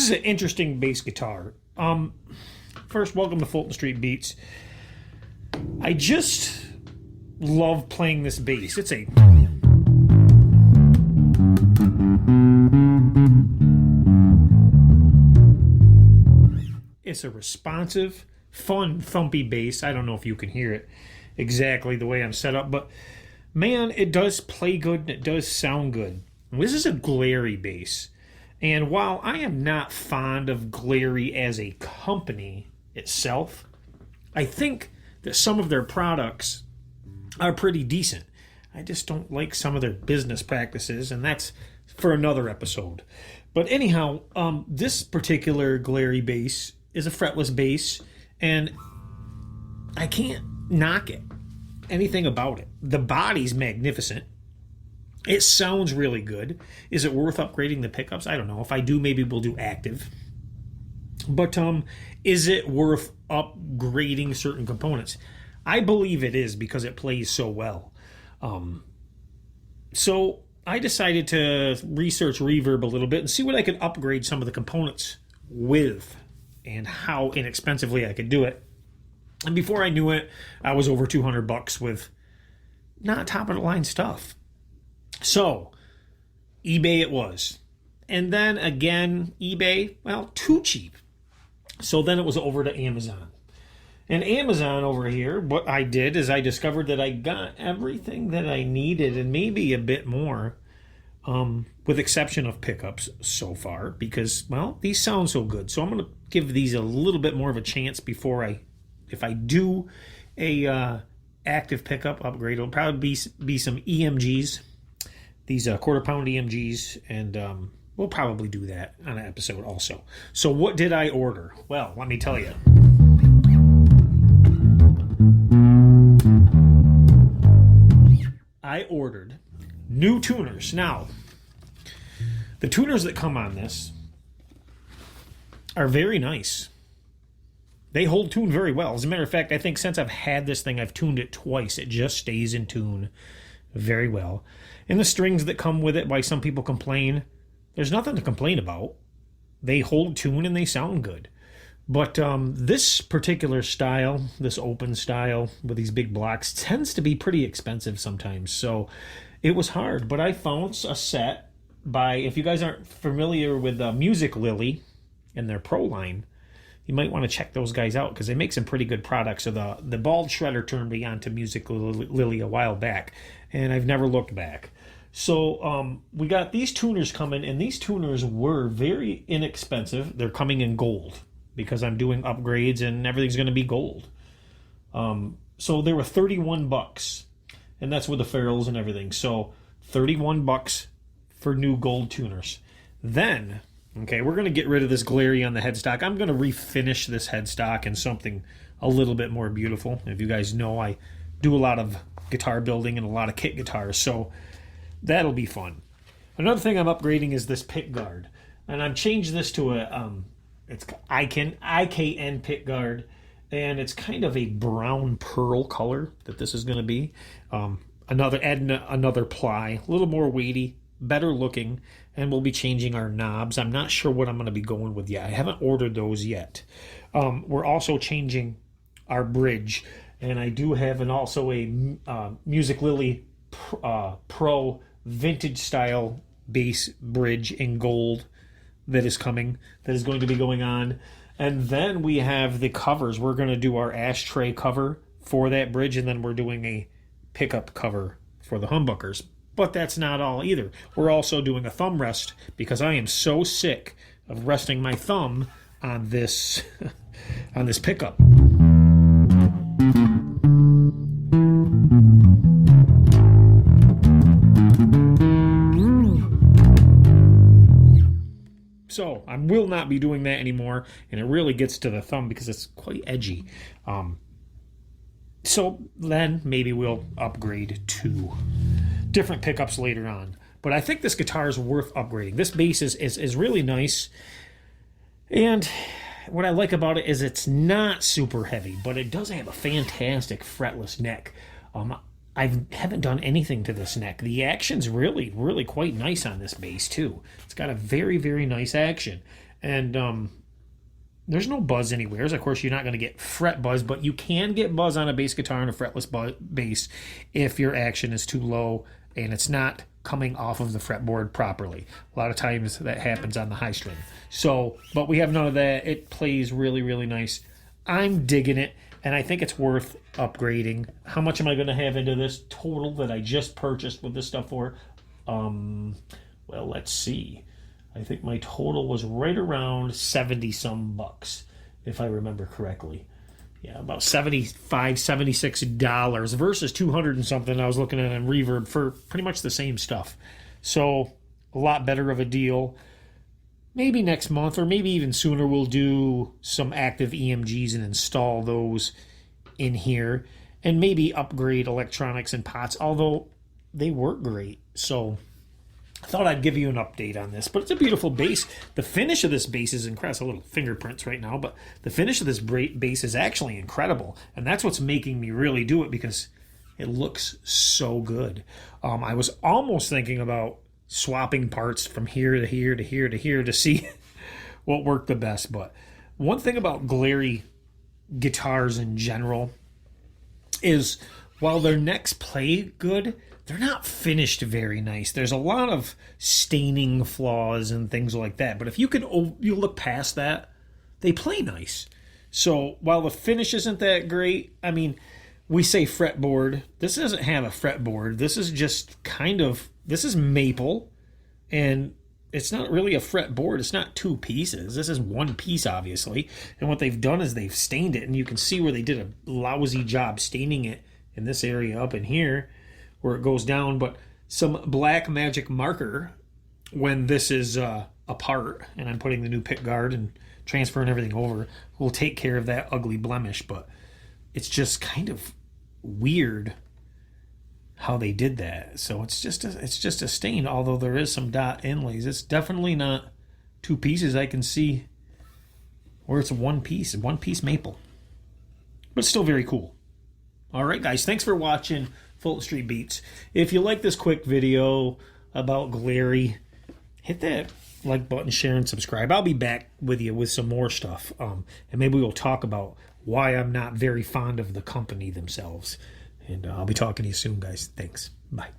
is an interesting bass guitar. First, welcome to Fulton Street Beats. I just love playing this bass. It's a responsive, fun, thumpy bass. I don't know if you can hear it exactly the way I'm set up, but man, it does play good and it does sound good. This is a Glarry bass. And while I am not fond of Glarry as a company itself, I think that some of their products are pretty decent. I just don't like some of their business practices, and that's for another episode. But anyhow, this particular Glarry bass is a fretless bass, and I can't knock it, anything about it. The body's magnificent. It sounds really good. Is it worth upgrading the pickups? I don't know. If I do, maybe we'll do active. But is it worth upgrading certain components? I believe it is because it plays so well. So I decided to research reverb a little bit and see what I could upgrade some of the components with and how inexpensively I could do it. And before I knew it, I was over $200 with not top of the line stuff. So, eBay it was. And then again, eBay, well, too cheap. So then it was over to Amazon. And Amazon over here, what I did is I discovered that I got everything that I needed and maybe a bit more, with exception of pickups so far, because, well, these sound so good. So I'm going to give these a little bit more of a chance before if I do a active pickup upgrade, it'll probably be some EMGs. These quarter-pound EMGs, and we'll probably do that on an episode also. So what did I order? Well, let me tell you. I ordered new tuners. Now, the tuners that come on this are very nice. They hold tune very well. As a matter of fact, I think since I've had this thing, I've tuned it twice. It just stays in tune very well. And the strings that come with it, why some people complain, there's nothing to complain about. They hold tune and they sound good. But this particular style, this open style with these big blocks, tends to be pretty expensive sometimes. So it was hard. But I found a set by, if you guys aren't familiar with Music Lily and their Pro line, you might want to check those guys out because they make some pretty good products. So the Bald Shredder turned me on to Music Lily a while back, and I've never looked back. So we got these tuners coming, and these tuners were very inexpensive. They're coming in gold because I'm doing upgrades and everything's going to be gold. So they were $31, and that's with the ferrules and everything. So $31 for new gold tuners. Then, okay, we're going to get rid of this Glarry on the headstock. I'm going to refinish this headstock in something a little bit more beautiful. If you guys know, I do a lot of guitar building and a lot of kit guitars, so that'll be fun. Another thing I'm upgrading is this pick guard, and I've changed this to a it's IKN pick guard, and it's kind of a brown pearl color that this is going to be. Another ply, a little more weighty, better looking, and we'll be changing our knobs. I'm not sure what I'm going to be going with yet. I haven't ordered those yet. We're also changing our bridge, and I do have also a Music Lily Pro vintage style bass bridge in gold that is coming, that is going to be going on. And then we have the covers. We're going to do our Ashtray cover for that bridge, and then we're doing a pickup cover for the humbuckers. But that's not all either. We're also doing a thumb rest because I am so sick of resting my thumb on this on this pickup. So I will not be doing that anymore, and it really gets to the thumb because it's quite edgy. So then maybe we'll upgrade to different pickups later on. But I think this guitar is worth upgrading. This bass is really nice, and what I like about it is it's not super heavy, but it does have a fantastic fretless neck. I haven't done anything to this neck. The action's really, really quite nice on this bass, too. It's got a very, very nice action. And there's no buzz anywhere. Of course, you're not going to get fret buzz, but you can get buzz on a bass guitar and a fretless bass if your action is too low and it's not coming off of the fretboard properly. A lot of times that happens on the high string. So, but we have none of that. It plays really, really nice. I'm digging it, and I think it's worth upgrading. How much am I going to have into this total that I just purchased with this stuff for? Well, let's see. I think my total was right around 70 some bucks, if I remember correctly. Yeah, about $75, $76 versus 200 and something I was looking at on Reverb for pretty much the same stuff. So a lot better of a deal. Maybe next month or maybe even sooner we'll do some active EMGs and install those in here and maybe upgrade electronics and pots, although they work great. So I thought I'd give you an update on this, but it's a beautiful bass. The finish of this bass is incredible. It's a little fingerprints right now, but the finish of this bass is actually incredible, and that's what's making me really do it because it looks so good. I was almost thinking about swapping parts from here to here to here to here to see what worked the best, but one thing about Glarry guitars in general is while their necks play good, they're not finished very nice. There's a lot of staining flaws and things like that. But if you look past that, they play nice. So while the finish isn't that great, I mean, we say fretboard. This doesn't have a fretboard. This is just this is maple, and it's not really a fretboard. It's not two pieces. This is one piece, obviously. And what they've done is they've stained it, and you can see where they did a lousy job staining it in this area up in here, where it goes down, but some black magic marker when this is apart and I'm putting the new pick guard and transferring everything over will take care of that ugly blemish. But it's just kind of weird how they did that. So it's just a stain, although there is some dot inlays. It's definitely not two pieces. I can see where it's one piece maple, but still very cool. All right, guys, thanks for watching Fulton Street Beats. If you like this quick video about Glarry, hit that like button, share, and subscribe. I'll be back with you with some more stuff, and maybe we'll talk about why I'm not very fond of the company themselves. And I'll be talking to you soon, guys. Thanks. Bye.